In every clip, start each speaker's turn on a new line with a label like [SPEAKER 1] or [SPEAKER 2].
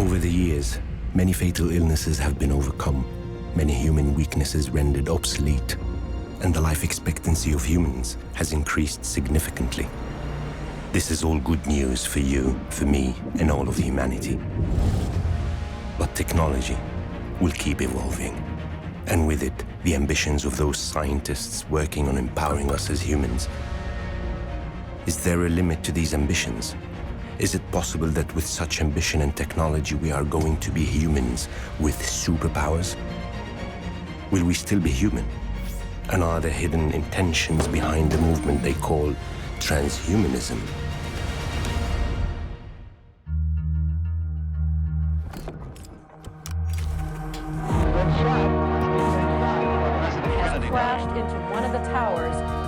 [SPEAKER 1] Over the years, many fatal illnesses have been overcome, many human weaknesses rendered obsolete, and the life expectancy of humans has increased significantly. This is all good news for you, for me, and all of humanity. But technology will keep evolving, and with it, the ambitions of those scientists working on empowering us as humans. Is there a limit to these ambitions? Is it possible that with such ambition and technology we are going to be humans with superpowers? Will we still be human? And are there hidden intentions behind the movement they call transhumanism?
[SPEAKER 2] Crashed into one of the towers of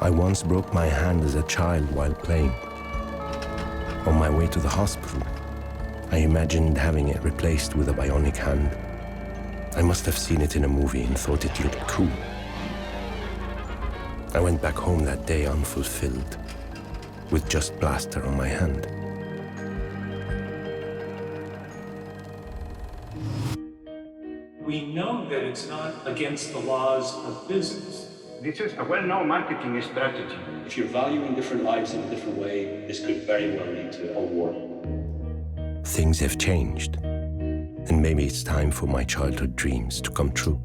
[SPEAKER 1] I once broke my hand as a child while playing. On my way to the hospital, I imagined having it replaced with a bionic hand. I must have seen it in a movie and thought it looked cool. I went back home that day unfulfilled, with just plaster on my hand.
[SPEAKER 3] We know that it's not against the laws of business.
[SPEAKER 4] This is a well-known marketing strategy.
[SPEAKER 5] If you're valuing different lives in a different way, this could very well lead to a war.
[SPEAKER 1] Things have changed, and maybe it's time for my childhood dreams to come true.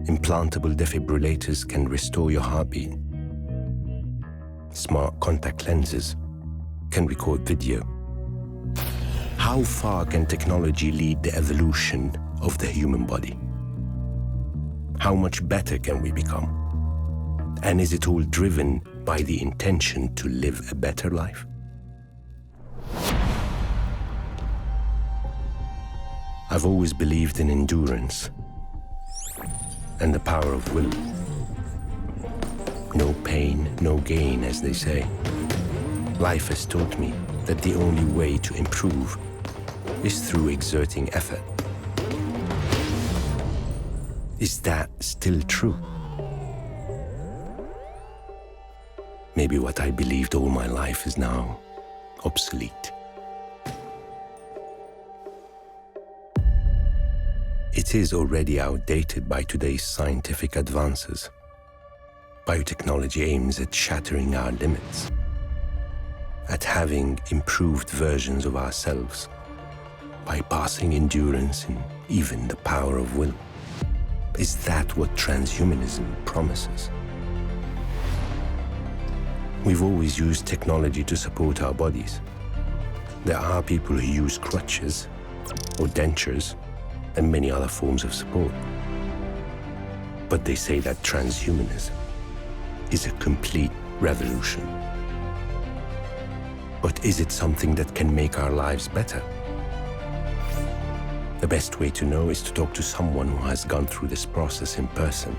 [SPEAKER 1] Implantable defibrillators can restore your heartbeat. Smart contact lenses can record video. How far can technology lead the evolution of the human body? How much better can we become? And is it all driven by the intention to live a better life? I've always believed in endurance and the power of will. No pain, no gain, as they say. Life has taught me that the only way to improve is through exerting effort. Is that still true? Maybe what I believed all my life is now obsolete. It is already outdated by today's scientific advances. Biotechnology aims at shattering our limits, at having improved versions of ourselves, bypassing endurance and even the power of will. Is that what transhumanism promises? We've always used technology to support our bodies. There are people who use crutches or dentures and many other forms of support. But they say that transhumanism is a complete revolution. But is it something that can make our lives better? The best way to know is to talk to someone who has gone through this process in person.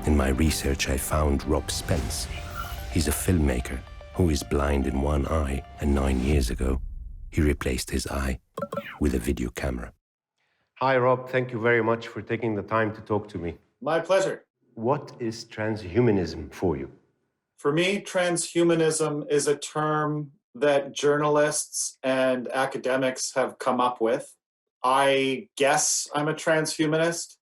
[SPEAKER 1] In my research, I found Rob Spence. He's a filmmaker who is blind in one eye, and 9 years ago, he replaced his eye with a video camera.
[SPEAKER 6] Hi, Rob. Thank you very much for taking the time to talk to me.
[SPEAKER 7] My pleasure.
[SPEAKER 6] What is transhumanism for you?
[SPEAKER 7] For me, transhumanism is a term that journalists and academics have come up with. I guess I'm a transhumanist,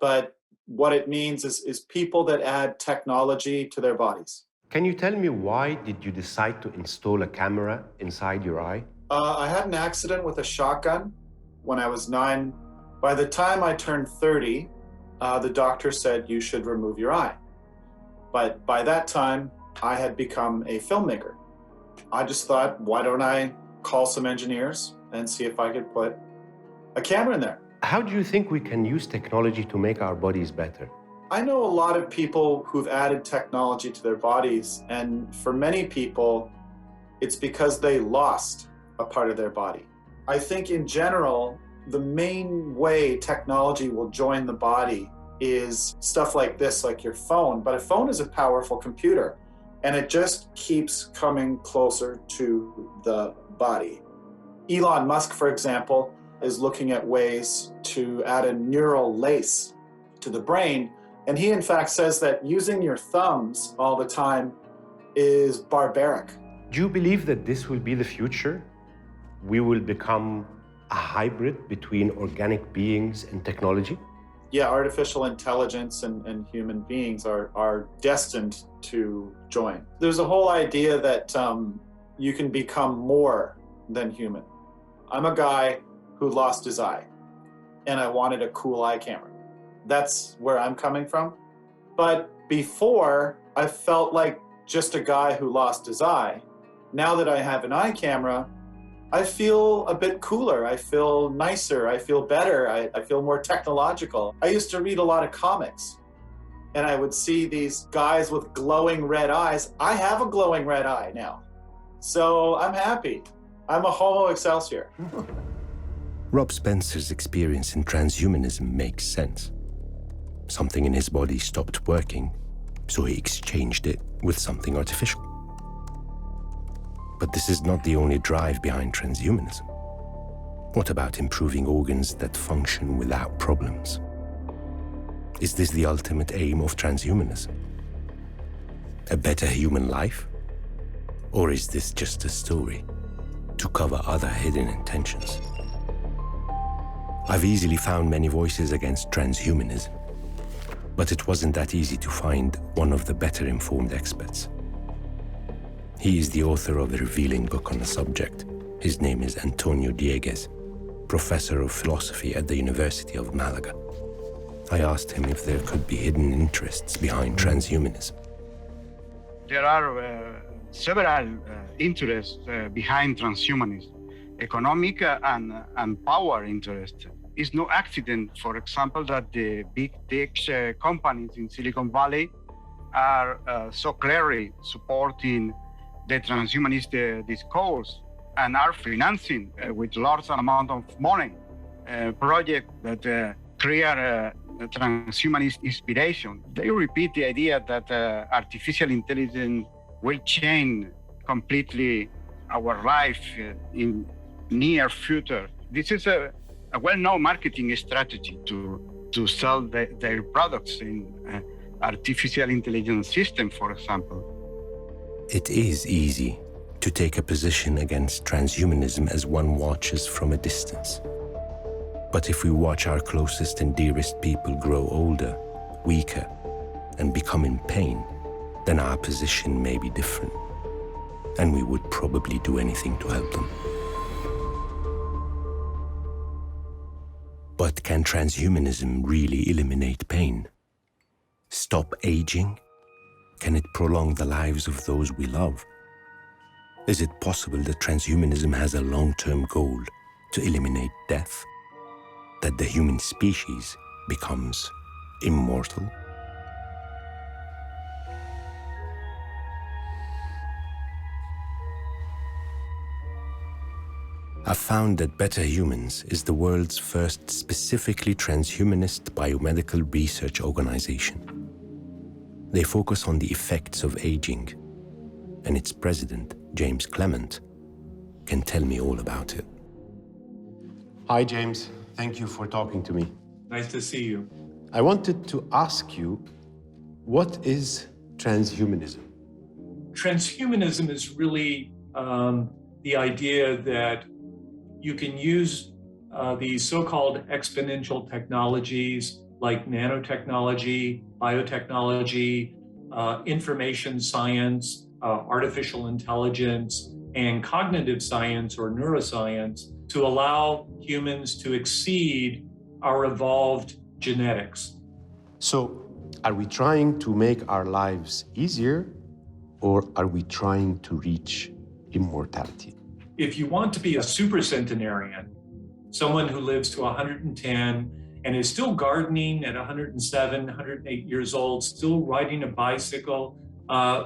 [SPEAKER 7] but what it means is people that add technology to their bodies.
[SPEAKER 6] Can you tell me why did you decide to install a camera inside your eye?
[SPEAKER 7] I had an accident with a shotgun when I was 9. By the time I turned 30, the doctor said you should remove your eye. But by that time, I had become a filmmaker. I just thought, why don't I call some engineers and see if I could put a camera in there.
[SPEAKER 6] How do you think we can use technology to make our bodies better?
[SPEAKER 7] I know a lot of people who've added technology to their bodies, and for many people, it's because they lost a part of their body. I think in general, the main way technology will join the body is stuff like this, like your phone. But a phone is a powerful computer, and it just keeps coming closer to the body. Elon Musk, for example, is looking at ways to add a neural lace to the brain. And he, in fact, says that using your thumbs all the time is barbaric.
[SPEAKER 6] Do you believe that this will be the future? We will become a hybrid between organic beings and technology?
[SPEAKER 7] Yeah, artificial intelligence and human beings are destined to join. There's a whole idea that you can become more than human. I'm a guy who lost his eye, and I wanted a cool eye camera. That's where I'm coming from. But before, I felt like just a guy who lost his eye. Now that I have an eye camera, I feel a bit cooler. I feel nicer. I feel better. I feel more technological. I used to read a lot of comics, and I would see these guys with glowing red eyes. I have a glowing red eye now. So I'm happy. I'm a homo excelsior.
[SPEAKER 1] Rob Spencer's experience in transhumanism makes sense. Something in his body stopped working, so he exchanged it with something artificial. But this is not the only drive behind transhumanism. What about improving organs that function without problems? Is this the ultimate aim of transhumanism? A better human life? Or is this just a story to cover other hidden intentions? I've easily found many voices against transhumanism, but it wasn't that easy to find one of the better informed experts. He is the author of a revealing book on the subject. His name is Antonio Dieguez, professor of philosophy at the University of Malaga. I asked him if there could be hidden interests behind transhumanism.
[SPEAKER 4] There are several interests behind transhumanism. Economic and power interest. It's no accident, for example, that the big tech companies in Silicon Valley are so clearly supporting the transhumanist discourse and are financing with large amount of money projects that create transhumanist inspiration. They repeat the idea that artificial intelligence will change completely our life in near future. This is a well-known marketing strategy to sell their products in artificial intelligence system, for example.
[SPEAKER 1] It is easy to take a position against transhumanism as one watches from a distance. But if we watch our closest and dearest people grow older, weaker, and become in pain, then our position may be different, and we would probably do anything to help them. But can transhumanism really eliminate pain? Stop aging? Can it prolong the lives of those we love? Is it possible that transhumanism has a long-term goal to eliminate death? That the human species becomes immortal? I've found that Better Humans is the world's first specifically transhumanist biomedical research organization. They focus on the effects of aging, and its president, James Clement, can tell me all about it.
[SPEAKER 6] Hi, James. Thank you for talking to me.
[SPEAKER 3] Nice to see you.
[SPEAKER 6] I wanted to ask you, what is transhumanism?
[SPEAKER 3] Transhumanism is really the idea that you can use these so-called exponential technologies like nanotechnology, biotechnology, information science, artificial intelligence, and cognitive science or neuroscience to allow humans to exceed our evolved genetics.
[SPEAKER 6] So, are we trying to make our lives easier, or are we trying to reach immortality?
[SPEAKER 3] If you want to be a super centenarian, someone who lives to 110 and is still gardening at 107, 108 years old, still riding a bicycle,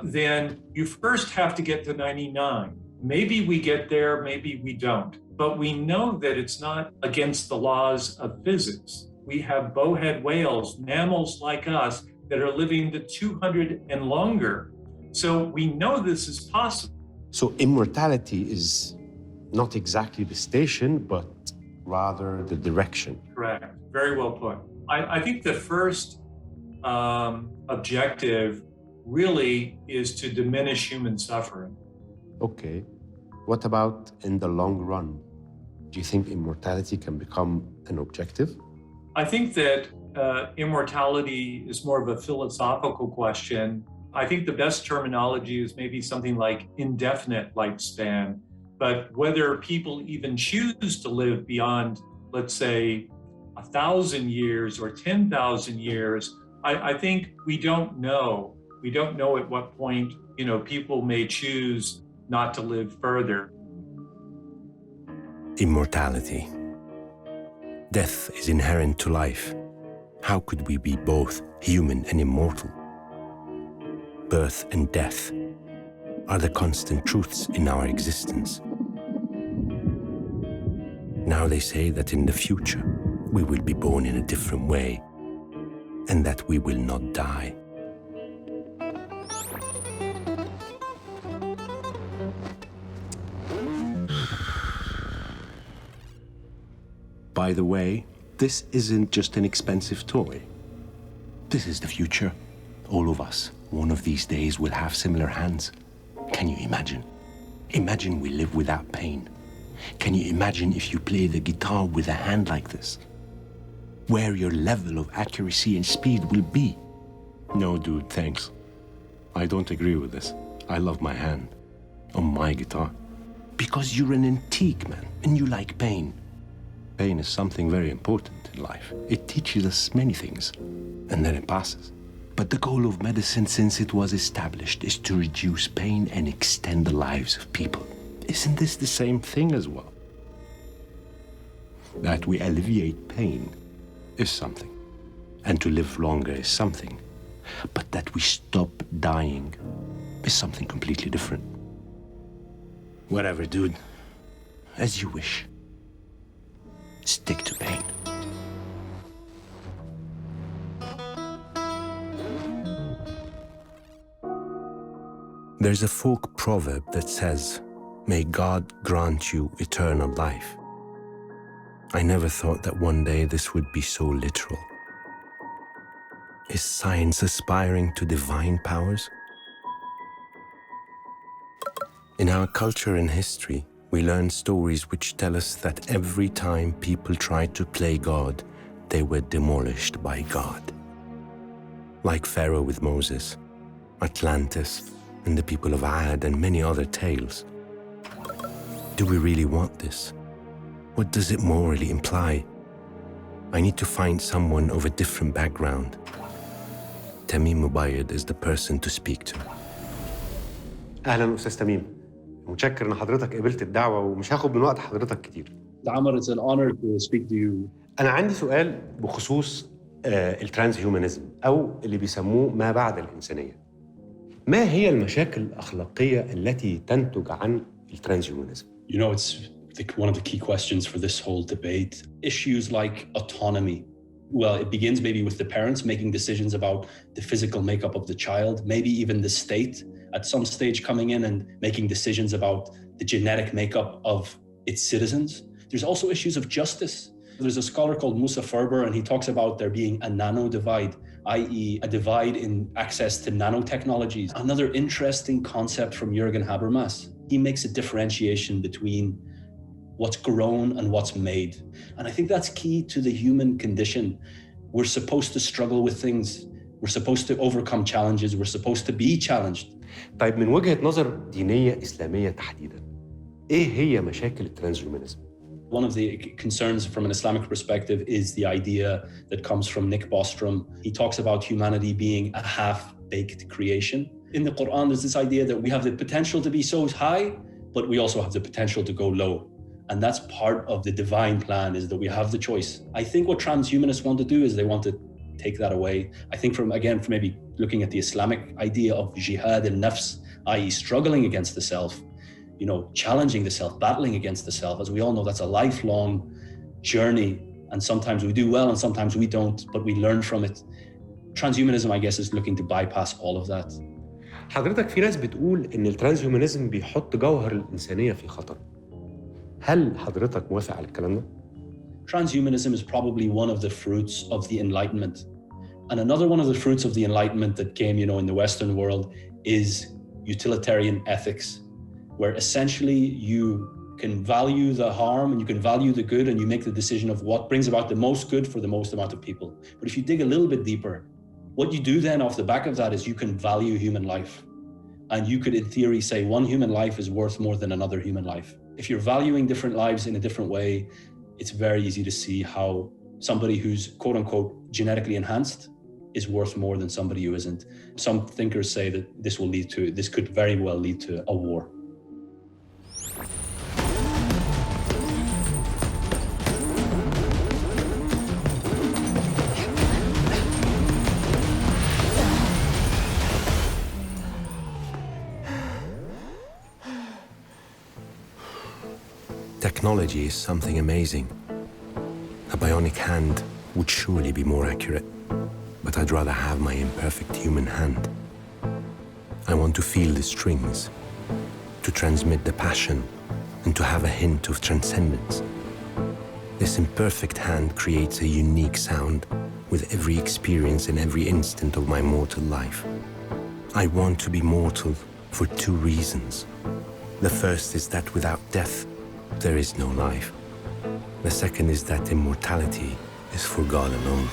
[SPEAKER 3] then you first have to get to 99. Maybe we get there, maybe we don't. But we know that it's not against the laws of physics. We have bowhead whales, mammals like us, that are living to 200 and longer. So we know this is possible.
[SPEAKER 6] So immortality is not exactly the station, but rather the direction.
[SPEAKER 3] Correct. Very well put. I think the first objective really is to diminish human suffering.
[SPEAKER 6] Okay. What about in the long run? Do you think immortality can become an objective?
[SPEAKER 3] I think that immortality is more of a philosophical question. I think the best terminology is maybe something like indefinite lifespan. But whether people even choose to live beyond, let's say, 1,000 years or 10,000 years, I think we don't know. We don't know at what point, people may choose not to live further.
[SPEAKER 1] Immortality. Death is inherent to life. How could we be both human and immortal? Birth and death are the constant truths in our existence. Now they say that in the future, we will be born in a different way, and that we will not die. By the way, this isn't just an expensive toy. This is the future. All of us, one of these days, will have similar hands. Can you imagine? Imagine we live without pain. Can you imagine if you play the guitar with a hand like this? Where your level of accuracy and speed will be? No, dude, thanks. I don't agree with this. I love my hand on my guitar. Because you're an antique, man, and you like pain. Pain is something very important in life. It teaches us many things, and then it passes. But the goal of medicine, since it was established, is to reduce pain and extend the lives of people. Isn't this the same thing as well? That we alleviate pain is something, and to live longer is something. But that we stop dying is something completely different. Whatever, dude. As you wish. Stick to pain. There's a folk proverb that says, "May God grant you eternal life." I never thought that one day this would be so literal. Is science aspiring to divine powers? In our culture and history, we learn stories which tell us that every time people tried to play God, they were demolished by God. Like Pharaoh with Moses, Atlantis, and the people of Ad, and many other tales. Do we really want this? What does it morally imply? I need to find someone of a different background. Tamim Mubayyad is the person to speak to.
[SPEAKER 6] أهلاً أستاذ تميم. متشكر إن حضرتك قبلت الدعوة ومش هاخد من وقت حضرتك كتير.
[SPEAKER 5] Amr, it's an honor to speak to you.
[SPEAKER 6] أنا عندي سؤال بخصوص الترانسهيومانيزم أو اللي بيسموه ما بعد الإنسانية. ما هي المشاكل الأخلاقية التي تنتج عن الترانسهيومانيزم؟
[SPEAKER 5] You know, it's one of the key questions for this whole debate. Issues like autonomy. Well, it begins maybe with the parents making decisions about the physical makeup of the child, maybe even the state at some stage coming in and making decisions about the genetic makeup of its citizens. There's also issues of justice. There's a scholar called Musa Ferber, and he talks about there being a nano divide, i.e. a divide in access to nanotechnologies. Another interesting concept from Jürgen Habermas. He makes a differentiation between what's grown and what's made. And I think that's key to the human condition. We're supposed to struggle with things. We're supposed to overcome challenges. We're supposed to be challenged.
[SPEAKER 6] طيب من وجهة نظر دينية إسلامية تحديداً، إيه هي مشاكل الترانسهيومانيزم؟
[SPEAKER 5] One of the concerns from an Islamic perspective is the idea that comes from Nick Bostrom. He talks about humanity being a half-baked creation. In the Quran, there's this idea that we have the potential to be so high, but we also have the potential to go low. And that's part of the divine plan, is that we have the choice. I think what transhumanists want to do is they want to take that away. I think from maybe looking at the Islamic idea of jihad and nafs, i.e. struggling against the self, challenging the self, battling against the self. As we all know, that's a lifelong journey. And sometimes we do well and sometimes we don't, but we learn from it. Transhumanism, I guess, is looking to bypass all of that.
[SPEAKER 6] حضرتك في ناس بتقول إن الترانسهيومانيزم بيحط جوهر الإنسانية في خطر. هل حضرتك موافق على الكلام ده؟
[SPEAKER 5] Transhumanism is probably one of the fruits of the Enlightenment. And another one of the fruits of the Enlightenment that came, in the Western world is utilitarian ethics, where essentially you can value the harm and you can value the good and you make the decision of what brings about the most good for the most amount of people. But if you dig a little bit deeper, what you do then off the back of that is you can value human life. And you could, in theory, say one human life is worth more than another human life. If you're valuing different lives in a different way, it's very easy to see how somebody who's quote unquote genetically enhanced is worth more than somebody who isn't. Some thinkers say that this could very well lead to a war.
[SPEAKER 1] Technology is something amazing. A bionic hand would surely be more accurate, but I'd rather have my imperfect human hand. I want to feel the strings, to transmit the passion, and to have a hint of transcendence. This imperfect hand creates a unique sound with every experience and every instant of my mortal life. I want to be mortal for two reasons. The first is that without death, there is no life. The second is that immortality is for God alone.